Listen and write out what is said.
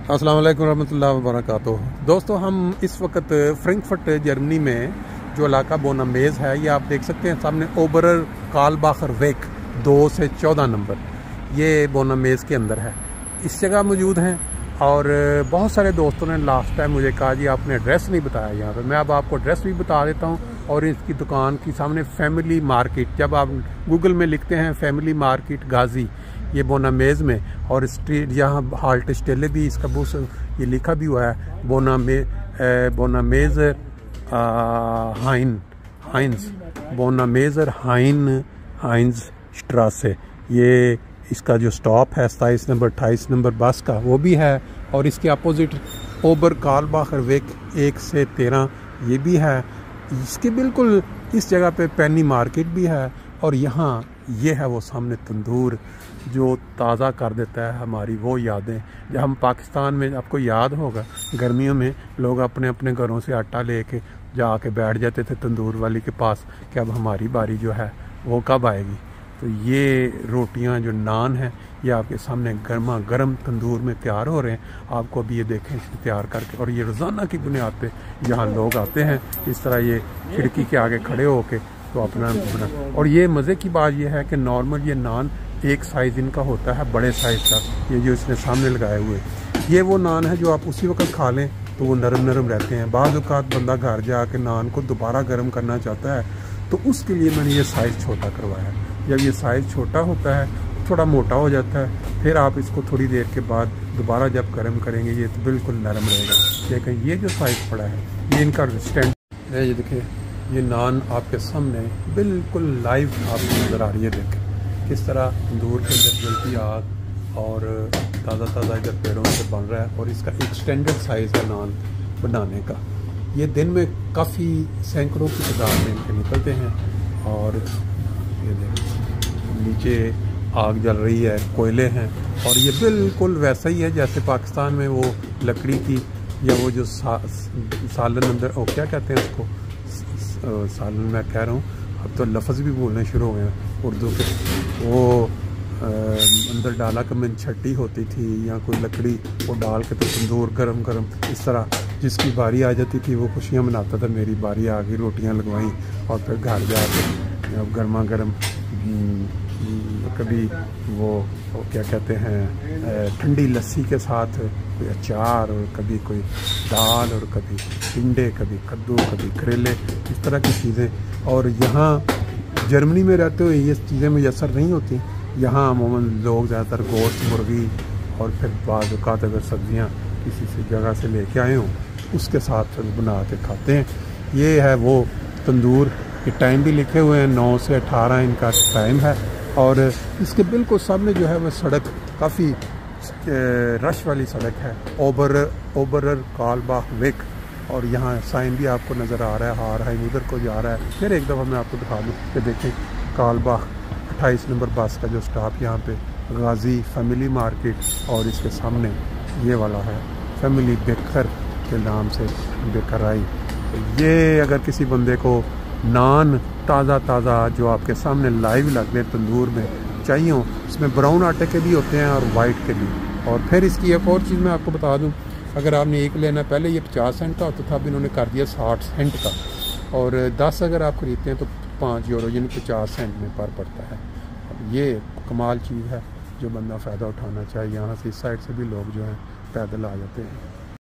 अस्सलाम वालेकुम रहमतुल्लाहि व बरकातुहू। दोस्तों, हम इस वक्त फ्रैंकफर्ट जर्मनी में जो इलाका बोनामेज़ है, ये आप देख सकते हैं सामने ओबरर कालबाखर वेक 2 से 14 नंबर, ये बोनामेज़ के अंदर है। इस जगह मौजूद हैं और बहुत सारे दोस्तों ने लास्ट टाइम मुझे कहा जी आपने एड्रेस नहीं बताया यहाँ पर। मैं अब आपको एड्रेस भी बता देता हूँ। और इसकी दुकान की सामने फैमिली मार्केट, जब आप गूगल में लिखते हैं फैमिली मार्केट गाजी, ये बोनामेज़ में, और स्ट्रीट यहाँ हाल्ट स्टेले भी इसका बुस ये लिखा भी हुआ है बोनामेज़ बोनामेज़र हाइंस स्ट्रासे। ये इसका जो स्टॉप है 27 नंबर 28 नंबर बस का, वो भी है। और इसके अपोजिट ओबर कालबाखर वेक 1 से 13 ये भी है। इसके बिल्कुल इस जगह पे पेनी मार्केट भी है। और यहाँ ये है वो सामने तंदूर जो ताज़ा कर देता है हमारी वो यादें। जब हम पाकिस्तान में, आपको याद होगा गर्मियों में लोग अपने अपने घरों से आटा लेके जाके बैठ जाते थे तंदूर वाली के पास कि अब हमारी बारी जो है वो कब आएगी। तो ये रोटियां जो नान हैं ये आपके सामने गर्मा गर्म तंदूर में तैयार हो रहे हैं। आपको अभी ये देखें इसको तैयार करके। और ये रोज़ाना की बुनियाद पे यहाँ लोग आते हैं इस तरह ये खिड़की के आगे खड़े होके तो अपना बना। और ये मज़े की बात ये है कि नॉर्मल ये नान एक साइज़ इनका होता है बड़े साइज़ का। ये जो इसने सामने लगाए हुए ये वो नान है जो आप उसी वक्त खा लें तो वो नरम नरम रहते हैं। बाज़ औक़ात बंदा घर जाके नान को दोबारा गर्म करना चाहता है तो उसके लिए मैंने ये साइज़ छोटा करवाया। जब ये साइज़ छोटा होता है थोड़ा मोटा हो जाता है, फिर आप इसको थोड़ी देर के बाद दोबारा जब गर्म करेंगे ये तो बिल्कुल नरम रहेगा। लेकिन ये जो साइज़ पड़ा है ये इनका स्टैंड है। ये देखिए ये नान आपके सामने बिल्कुल लाइव आपको नज़र आ रही है। देखें किस तरह तंदूर के अंदर जलती आग और ताज़ा ताज़ा इधर पेड़ों से बन रहा है। और इसका एक स्टैंडर्ड साइज़ है नान बनाने का। ये दिन में काफ़ी सैकड़ों की तादाद में इनके निकलते हैं। और ये देखें नीचे आग जल रही है, कोयले हैं। और ये बिल्कुल वैसा ही है जैसे पाकिस्तान में वो लकड़ी की या वो जो सालन अंदर, ओ क्या कहते हैं उसको, सालन मैं कह रहा हूँ, अब तो लफ्ज़ भी बोलने शुरू हो गए हैं उर्दू के। वो अंदर डाला कि छट्टी होती थी या कोई लकड़ी वो डाल के तो तंदूर गरम गरम इस तरह जिसकी बारी आ जाती थी वो खुशियाँ मनाता था, मेरी बारी आ गई, रोटियाँ लगवाई। और फिर घर जाके अब गर्मा गर्म कभी वो क्या कहते हैं ठंडी लस्सी के साथ कोई अचार, और कभी कोई दाल, और कभी टिंडे, कभी कद्दू, कभी करेले, इस तरह की चीज़ें। और यहाँ जर्मनी में रहते हुए ये चीज़ें मुयसर नहीं होती। यहाँ अमूमन लोग ज़्यादातर गोश्त, मुर्गी और फिर बाज़ औक़ात अगर सब्ज़ियाँ किसी से जगह से लेके आए हों उसके साथ बना के खाते हैं। ये है वो तंदूर के टाइम भी लिखे हुए हैं 9 से 18 इनका टाइम है। और इसके बिल्कुल सामने जो है वह सड़क काफ़ी रश वाली सड़क है, ओबरर कालबाख वेक। और यहाँ साइन भी आपको नज़र आ रहा है, हार हाइन उधर को जा रहा है। फिर एक दफ़ा मैं आपको दिखा दूँ कि देखें कालबाख 28 नंबर बस का जो स्टॉप यहाँ पे गाजी फैमिली मार्केट, और इसके सामने ये वाला है फैमिली बेकर के नाम से बेकराई। तो ये अगर किसी बंदे को नान ताज़ा ताज़ा जो आपके सामने लाइव लग रहे तंदूर में चाहिए हो, इसमें ब्राउन आटे के भी होते हैं और वाइट के भी। और फिर इसकी एक और चीज़ मैं आपको बता दूं, अगर आपने एक लेना, पहले ये 50 सेंट का होता था, अब इन्होंने कर दिया 60 सेंट का। और 10 अगर आप खरीदते हैं तो 5 यूरो यानी 50 सेंट में पर पड़ता है। अब ये कमाल चीज़ है जो बंदा फ़ायदा उठाना चाहिए। यहाँ से इस साइड से भी लोग जो हैं पैदल आ जाते हैं।